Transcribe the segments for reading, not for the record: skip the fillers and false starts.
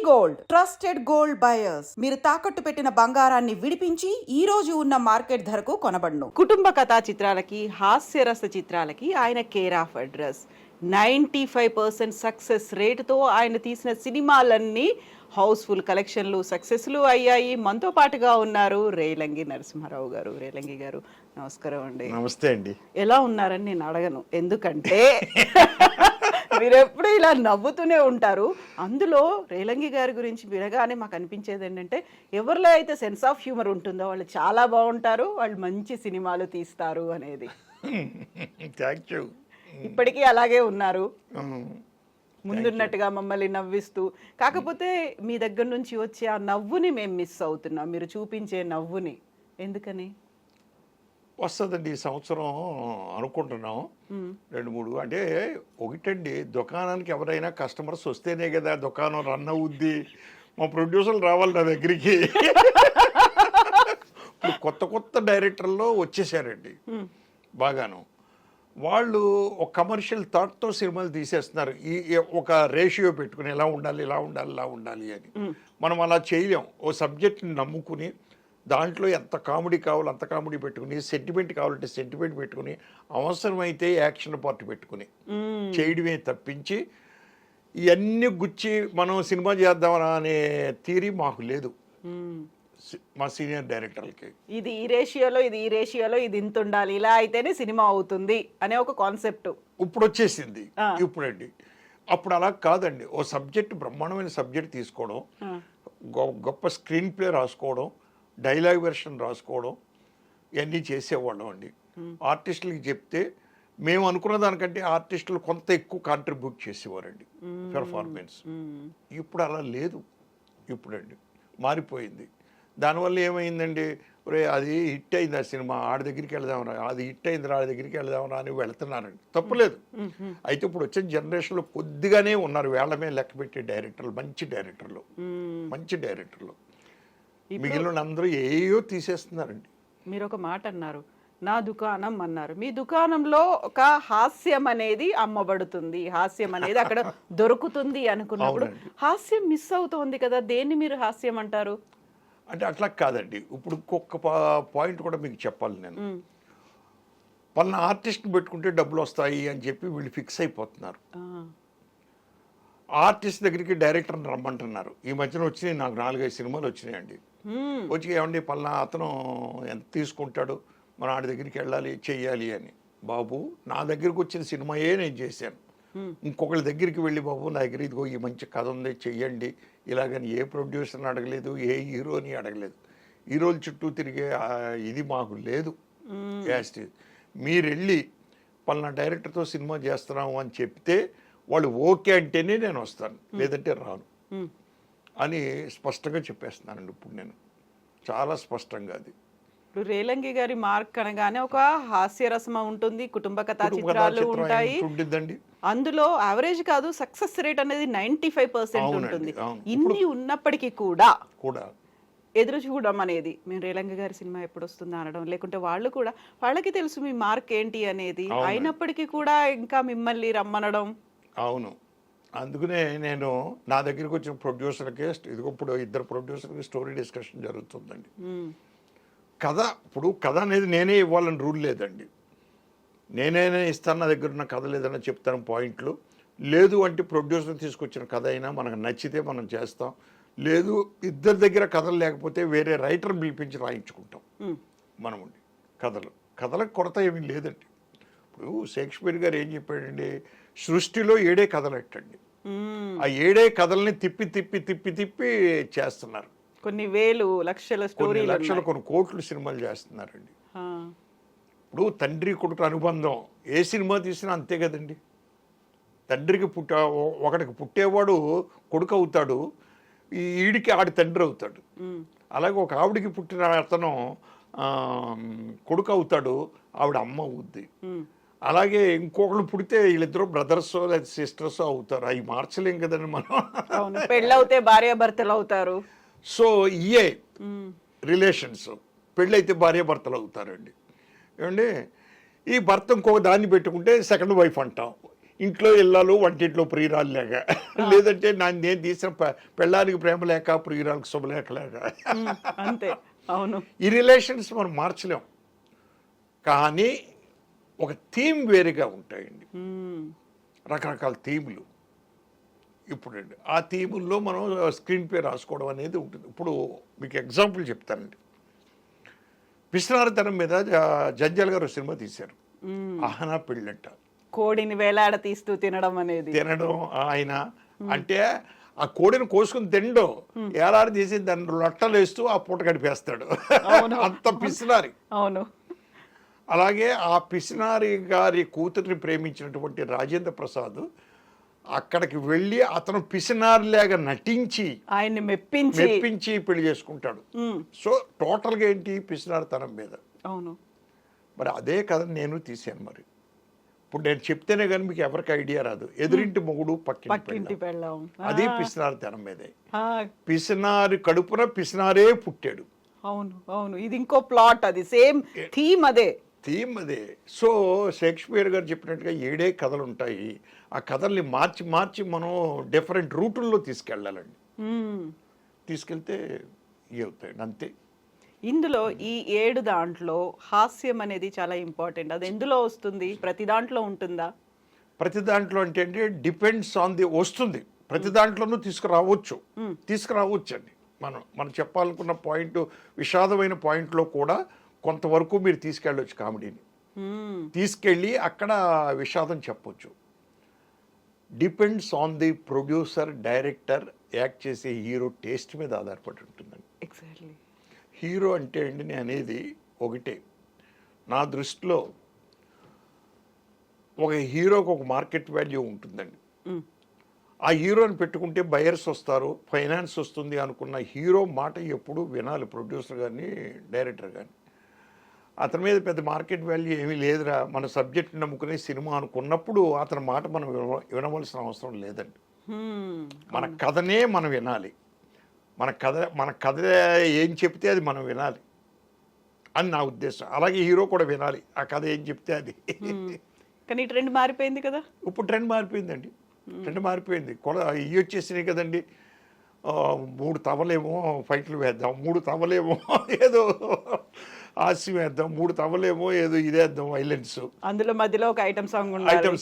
Gold trusted gold buyers మీరు తాకట్టు పెట్టిన బంగారాన్ని విడిపించి ఈ రోజు ఉన్న మార్కెట్ ధరకు కొనబడును. కుటుంబ కథా చిత్రాలకి హాస్యరస చిత్రాలకి ఆయన కేర్ ఆఫ్ అడ్రస్. 95% సక్సెస్ రేటుతో ఆయన తీసిన సినిమాలన్నీ హౌస్ఫుల్ కలెక్షన్లు సక్సెస్లు అయ్యాయి. మనతో పాటుగా ఉన్నారు రేలంగి నరసింహారావు గారు. రేలంగి గారు నమస్కారం అండి. నమస్తే అండి. ఎలా ఉన్నారని నేను అడగను, ఎందుకంటే మీరు ఎప్పుడు ఇలా నవ్వుతూనే ఉంటారు. అందులో రేలంగి గారి గురించి వినగానే మాకు అనిపించేది ఏంటంటే, ఎవరిలో అయితే సెన్స్ ఆఫ్ హ్యూమర్ ఉంటుందో వాళ్ళు చాలా బాగుంటారు, వాళ్ళు మంచి సినిమాలు తీస్తారు అనేది. Thank you. ఇప్పటికీ అలాగే ఉన్నారు, ముందున్నట్టుగా మమ్మల్ని నవ్విస్తూ. కాకపోతే మీ దగ్గర నుంచి వచ్చే ఆ నవ్వుని మేము మిస్ అవుతున్నాం, మీరు చూపించే నవ్వుని. ఎందుకని? వస్తుందండి ఈ సంవత్సరం అనుకుంటున్నాం 2-3. అంటే ఒకటండి, దుకాణానికి ఎవరైనా కస్టమర్స్ వస్తేనే కదా దుకాణం రన్ అవుద్ది. మా ప్రొడ్యూసర్లు రావాలి నా దగ్గరికి. ఇప్పుడు కొత్త కొత్త డైరెక్టర్లు వచ్చేసారండి బాగాను. వాళ్ళు ఒక కమర్షియల్ థాట్తో సినిమాలు తీసేస్తున్నారు. ఈ ఒక రేషియో పెట్టుకుని ఇలా ఉండాలి ఇలా ఉండాలి ఇలా ఉండాలి అని. మనం అలా చేయలేం. ఓ సబ్జెక్ట్ని నమ్ముకుని దాంట్లో ఎంత కామెడీ కావాలో అంత కామెడీ పెట్టుకుని, సెంటిమెంట్ కావాలంటే సెంటిమెంట్ పెట్టుకుని, అవసరమైతే యాక్షన్ పార్ట్ పెట్టుకుని చేయడమే తప్పించి ఇవన్నీ గుచ్చి మనం సినిమా చేద్దామని అనే థియరీ మాకు లేదు మా సీనియర్ డైరెక్టర్లకి. ఇది ఈ రేషియోలో ఇది ఈ రేషియోలో ఇది ఇంత ఉండాలి, ఇలా అయితేనే సినిమా అవుతుంది అనే ఒక కాన్సెప్ట్ ఇప్పుడు వచ్చేసింది. ఇప్పుడండి అప్పుడు అలా కాదండి. ఓ సబ్జెక్ట్, బ్రహ్మాండమైన సబ్జెక్ట్ తీసుకోవడం, గొప్ప స్క్రీన్ ప్లే రాసుకోవడం, డైలాగ్ వెర్షన్ రాసుకోవడం, ఇవన్నీ చేసేవాళ్ళం అండి. ఆర్టిస్టులకి చెప్తే మేము అనుకున్న దానికంటే ఆర్టిస్టులు కొంత ఎక్కువ కాంట్రిబ్యూట్ చేసేవారండి పెర్ఫార్మెన్స్. ఇప్పుడు అలా లేదు. ఇప్పుడండి మారిపోయింది. దానివల్ల ఏమైందండి, అది హిట్ అయింది ఆ సినిమా, ఆడి దగ్గరికి వెళదామరా, అది హిట్ అయింది ఆడి దగ్గరికి వెళదామరా అని వెళుతున్నారండి. తప్పులేదు. అయితే ఇప్పుడు వచ్చిన జనరేషన్లో కొద్దిగానే ఉన్నారు వేళ్ల మీద లెక్క పెట్టే డైరెక్టర్లు, మంచి డైరెక్టర్లు, మంచి డైరెక్టర్లు. మిగిలిన అందరూ ఏయో తీసేస్తున్నారండి. మీరు ఒక మాట అన్నారు, నా దుకాణం అన్నారు. మీ దుకాణంలో ఒక హాస్యం అనేది అమ్మబడుతుంది, హాస్యం అనేది అక్కడ దొరుకుతుంది అనుకున్నప్పుడు హాస్యం మిస్ అవుతోంది కదా, దేన్ని మీరు హాస్యం అంటారు? అంటే అట్లా కాదండి. ఇప్పుడు ఇంకొక పాయింట్ కూడా మీకు చెప్పాలి నేను. పలానా ఆర్టిస్ట్ పెట్టుకుంటే డబ్బులు వస్తాయి అని చెప్పి వీళ్ళు ఫిక్స్ అయిపోతున్నారు. ఆర్టిస్ట్ దగ్గరికి డైరెక్టర్ని రమ్మంటున్నారు. ఈ మధ్యన వచ్చినాయి నాకు 4-5 సినిమాలు వచ్చినాయండి. వచ్చి ఏమండి పలానా అతను ఎంత తీసుకుంటాడు, మన ఆడి దగ్గరికి వెళ్ళాలి చెయ్యాలి అని. బాబు, నా దగ్గరికి వచ్చిన సినిమాయే నేను చేశాను. ఇంకొకరి దగ్గరికి వెళ్ళి, బాబు నా దగ్గర ఇదిగో ఈ మంచి కథ ఉంది చెయ్యండి ఇలాగని ఏ ప్రొడ్యూసర్ని అడగలేదు, ఏ హీరోని అడగలేదు. హీరోల చుట్టూ తిరిగే ఇది మాకు లేదు. మీరు వెళ్ళి పలానా డైరెక్టర్తో సినిమా చేస్తున్నాము అని చెప్తే వాళ్ళు ఓకే అంటేనే నేను వస్తాను, లేదంటే రాను అని స్పష్టంగా చెప్పేస్తున్నానండి. ఇప్పుడు నేను చాలా స్పష్టంగా అది. ఇప్పుడు రేలంగి గారి మార్క్ అనగానే ఒక హాస్యరసమ ఉంటుంది, కుటుంబ కథా చిత్రాలు ఉంటాయి. అందులో యావరేజ్ కాదు, సక్సెస్ రేట్ అనేది 95% ఉంటుంది. ఇన్ని ఉన్నప్పటికీ కూడా ఎదురు చూడడం అనేది, మేము రేలంగి గారి సినిమా ఎప్పుడు వస్తుందా అనడం, లేకుంటే వాళ్ళు కూడా వాళ్ళకి తెలుసు మీ మార్క్ ఏంటి అనేది, అయినప్పటికీ కూడా ఇంకా మిమ్మల్ని రమ్మనడం. అవును, అందుకనే నేను నా దగ్గరికి వచ్చిన ప్రొడ్యూసర్కే ఇప్పుడు 2 ప్రొడ్యూసర్కి స్టోరీ డిస్కషన్ జరుగుతుందండి. కథ, ఇప్పుడు కథ అనేది నేనే ఇవ్వాలని రూల్ లేదండి. నేనే ఇస్తాను, నా దగ్గర ఉన్న కథ లేదన్నా చెప్తాను పాయింట్లు. లేదు అంటే ప్రొడ్యూసర్ తీసుకొచ్చిన కథ అయినా మనకు నచ్చితే మనం చేస్తాం. లేదు ఇద్దరి దగ్గర కథలు లేకపోతే వేరే రైటర్ పిలిపించి రాయించుకుంటాం మనమండి. కథలకు కొరత ఏమీ లేదండి. ఇప్పుడు షేక్స్పియర్ గారు ఏం చెప్పాడండి, సృష్టిలో 7 కథలు ఎట్టండి. ఆ 7 కథల్ని తిప్పి తిప్పి తిప్పి తిప్పి చేస్తున్నారు. కొన్ని వేలు లక్షల కొన్ని లక్షలు కొన్ని కోట్లు సినిమాలు చేస్తున్నారండి. ఇప్పుడు తండ్రి కొడుకు అనుబంధం ఏ సినిమా తీసినా అంతే కదండి. తండ్రికి ఒకటికి పుట్టేవాడు కొడుకు అవుతాడు, ఈడికి ఆడి తండ్రి అవుతాడు. అలాగే ఒక ఆవిడికి పుట్టిన అతను కొడుకు అవుతాడు, ఆవిడ అమ్మ అవుద్ది. అలాగే ఇంకొకరు పుడితే వీళ్ళిద్దరూ బ్రదర్స్ లేదా సిస్టర్స్ అవుతారు. అవి మార్చలేం కదండి మనం. పెళ్ళవుతే భార్యాభర్తలు అవుతారు. సో ఇయే రిలేషన్స్. పెళ్ళైతే భార్యాభర్తలు అవుతారండి. ఏమండి, ఈ భర్త ఇంకొక దాన్ని పెట్టుకుంటే సెకండ్ వైఫ్ అంటాం. ఇంట్లో ఇల్లాలు వంటింట్లో ప్రియురాలు లేక, లేదంటే నేను తీసిన పెళ్ళానికి ప్రేమ లేక ప్రియురాలకు శుభలేఖ లేక. అంతే, అవును. ఈ రిలేషన్స్ మనం మార్చలేం, కానీ ఒక థీమ్ వేరుగా ఉంటాయండి, రకరకాల థీములు. ఇప్పుడండి ఆ థీముల్లో మనం స్క్రీన్ ప్లే రాసుకోవడం అనేది ఉంటుంది. ఇప్పుడు మీకు ఎగ్జాంపుల్ చెప్తానండి. పిసినారితనం మీద జంజాల్ గారు సినిమా తీశారు, ఆహనా పెళ్ళంట. కోడిని వేలాడ తీస్తూ తినడం అనేది, తినడం ఆయన అంటే ఆ కోడిని కోసుకుని తినడం, ఏలాడి తీసి దాన్ని లొట్టలు వేస్తూ ఆ పూట గడిపేస్తాడు. అంత పిసినారి. అవును. అలాగే ఆ పిసినారి గారి కూతురిని ప్రేమించినటువంటి రాజేంద్ర ప్రసాద్ అక్కడికి వెళ్ళి అతను పిసినారిలాగా నటించి ఆయన్ని మెప్పించి పెళ్లి చేసుకుంటాడు. సో టోటల్గా ఏంటి, పిసినారితనం మీద. అవును. మరి అదే కథ నేను తీశాను. మరి ఇప్పుడు నేను చెప్తేనే కానీ మీకు ఎవరికి ఐడియా రాదు. ఎదురింటి మొగుడు పక్కింటి పెళ్ళాం, అది పిసినారితనం మీదే. పిసినారి కడుపున పిసినారే పుట్టాడు. అవును, అవును. ఇది ఇంకో ప్లాట్, అది సేమ్ థీమ్ అదే. సో షేక్స్పియర్ గారు చెప్పినట్టుగా 7 కథలు ఉంటాయి. ఆ కథల్ని మార్చి మార్చి మనం డిఫరెంట్ రూటుల్లో తీసుకెళ్ళాలండి. తీసుకెళ్తే అవుతాయండి, అంతే. ఇందులో ఈ 7 దాంట్లో హాస్యం అనేది చాలా ఇంపార్టెంట్. అది ఎందులో వస్తుంది? ప్రతి దాంట్లో ఉంటుందా? ప్రతి దాంట్లో అంటే డిపెండ్స్ ఆన్ ది వస్తుంది. ప్రతి దాంట్లోనూ తీసుకురావచ్చు అండి. మనం చెప్పాలనుకున్న పాయింట్, విషాదమైన పాయింట్లో కూడా కొంతవరకు మీరు తీసుకెళ్ళవచ్చు కామెడీని. తీసుకెళ్ళి అక్కడ విషాదం చెప్పొచ్చు. Depends on the producer, director, act చేసే హీరో టేస్ట్ మీద ఆధారపడి ఉంటుందండి. ఎగ్జాక్ట్లీ. హీరో అంటే అండి నేను అనేది ఒకటే. నా దృష్టిలో ఒక హీరోకి ఒక మార్కెట్ వాల్యూ ఉంటుందండి. ఆ హీరోని పెట్టుకుంటే బయర్స్ వస్తారు, ఫైనాన్స్ వస్తుంది అనుకున్న హీరో మాట ఎప్పుడు వినాలి, ప్రొడ్యూసర్ కానీ డైరెక్టర్ కానీ. అతని మీద పెద్ద మార్కెట్ వాల్యూ ఏమీ లేదురా, మన సబ్జెక్ట్ నమ్ముకునే సినిమా అనుకున్నప్పుడు అతని మాట మనం వినవలసిన అవసరం లేదండి. మన కథనే మనం వినాలి. మన కథ ఏం చెప్తే అది మనం వినాలి అని నా ఉద్దేశం. అలాగే హీరో కూడా వినాలి, ఆ కథ ఏం చెప్తే అది. కానీ ట్రెండ్ మారిపోయింది కదా. ఇప్పుడు ట్రెండ్ మారిపోయిందండి. ట్రెండ్ మారిపోయింది. ఇవి వచ్చేసినాయి కదండి. 3 తవలేమో ఫైట్లు వేద్దాం, 3 తవలేమో ఏదో హాస్యం వేద్దాం, 3 తవలేమో ఏదో ఇదేద్దాం వైలెన్స్, అందులో మధ్యలో ఒక ఐటమ్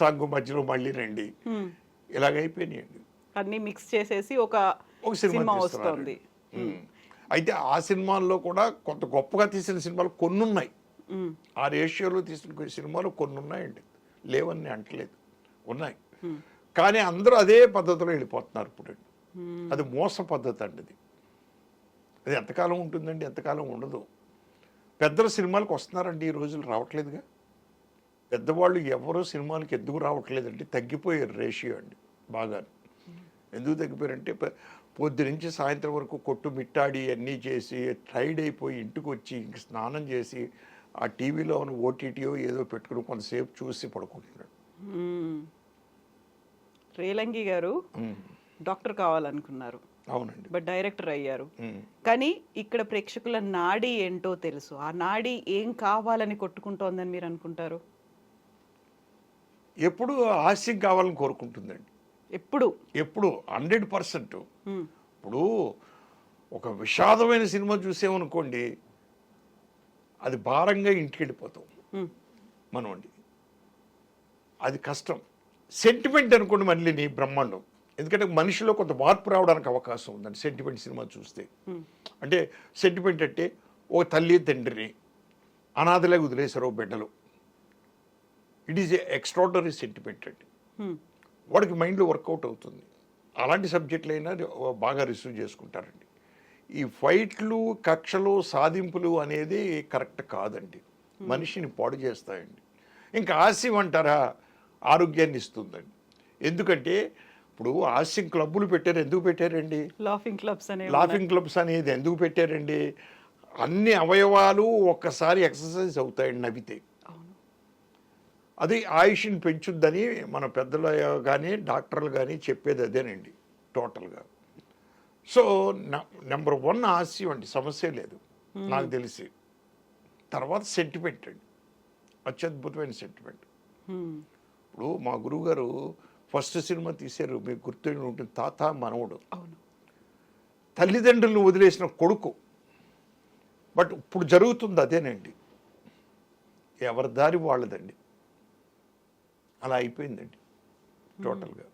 సాంగ్ మధ్యలో మళ్ళీ రండి, ఇలాగైపోయినాయండి. అన్ని మిక్స్ చేసేసి ఒక సినిమా వస్తుంది. అయితే ఆ సినిమాల్లో కూడా కొంత గొప్పగా తీసిన సినిమాలు కొన్ని ఉన్నాయి. ఆ రేషియోలో తీసిన సినిమాలు కొన్ని ఉన్నాయండి, లేవని అంటలేదు, ఉన్నాయి. కానీ అందరూ అదే పద్ధతిలో వెళ్ళిపోతున్నారు ఇప్పుడు. అది మోస పద్ధతి అండి. అది ఎంతకాలం ఉంటుందండి, ఎంతకాలం ఉండదు. పెద్దల సినిమాలకు వస్తున్నారండి, ఈ రోజులు రావట్లేదుగా. పెద్దవాళ్ళు ఎవరో సినిమాలకి ఎందుకు రావట్లేదంటే తగ్గిపోయారు రేషియో అండి బాగా. ఎందుకు తగ్గిపోయారంటే పొద్దు నుంచి సాయంత్రం వరకు కొట్టు మిట్టాడి అన్నీ చేసి టైర్డ్ అయిపోయి ఇంటికి వచ్చి ఇంక స్నానం చేసి ఆ టీవీలో ఉన్న ఓటీటీయో ఏదో పెట్టుకుని కొంతసేపు చూసి పడుకుంటున్నాడు. రేలంగి గారు డాక్టర్ కావాలనుకున్నారు, అవునండి, బట్ డైరెక్టర్ అయ్యారు. కానీ ఇక్కడ ప్రేక్షకుల నాడి ఏంటో తెలుసు. ఆ నాడి ఏం కావాలని కొట్టుకుంటోందని మీరు అనుకుంటారు? ఎప్పుడు హాస్యం కావాలని కోరుకుంటుందండి. ఎప్పుడు 100%. ఇప్పుడు ఒక విషాదమైన సినిమా చూసామనుకోండి, అది భారంగా ఇంటికి వెళ్ళిపోతాం మనం అండి, అది కష్టం. సెంటిమెంట్ అనుకోండి మళ్ళీ నీ బ్రహ్మాండం. ఎందుకంటే మనిషిలో కొంత మార్పు రావడానికి అవకాశం ఉందండి సెంటిమెంట్ సినిమా చూస్తే. అంటే సెంటిమెంట్ అంటే ఓ తల్లి తండ్రిని అనాథలాగా వదిలేశారు బిడ్డలు. ఇట్ ఈజ్ ఎక్స్ట్రాడనరీ సెంటిమెంట్ అండి. వాడికి మైండ్లో వర్కౌట్ అవుతుంది. అలాంటి సబ్జెక్టులైనా బాగా రిసీవ్ చేసుకుంటారండి. ఈ ఫైట్లు, కక్షలు, సాధింపులు అనేది కరెక్ట్ కాదండి, మనిషిని పాడు చేస్తాయండి. ఇంకా హాస్యం అంటారా, ఆరోగ్యాన్ని ఇస్తుందండి. ఎందుకంటే ఇప్పుడు హాస్యం క్లబ్బులు పెట్టారు, ఎందుకు పెట్టారండి? లాఫింగ్ క్లబ్స్ అనేది ఎందుకు పెట్టారండి? అన్ని అవయవాలు ఒక్కసారి ఎక్సర్సైజ్ అవుతాయండి నవ్వితే. అది ఆయుష్ని పెంచుద్దని మన పెద్దలు కానీ డాక్టర్లు కానీ చెప్పేది అదేనండి టోటల్గా. సో నెంబర్ 1 హాస్యం అండి, సమస్య లేదు నాకు తెలిసి. తర్వాత సెంటిమెంట్ అండి, అత్యద్భుతమైన సెంటిమెంట్. ఇప్పుడు మా గురువుగారు ఫస్ట్ సినిమా తీశారు, మీకు గుర్తుండి ఉంటుంది, తాత మనవడు. అవును. తల్లిదండ్రులను వదిలేసిన కొడుకు. బట్ ఇప్పుడు జరుగుతుంది అదేనండి, ఎవరి దారి వాళ్ళదండి, అలా అయిపోయిందండి టోటల్గా.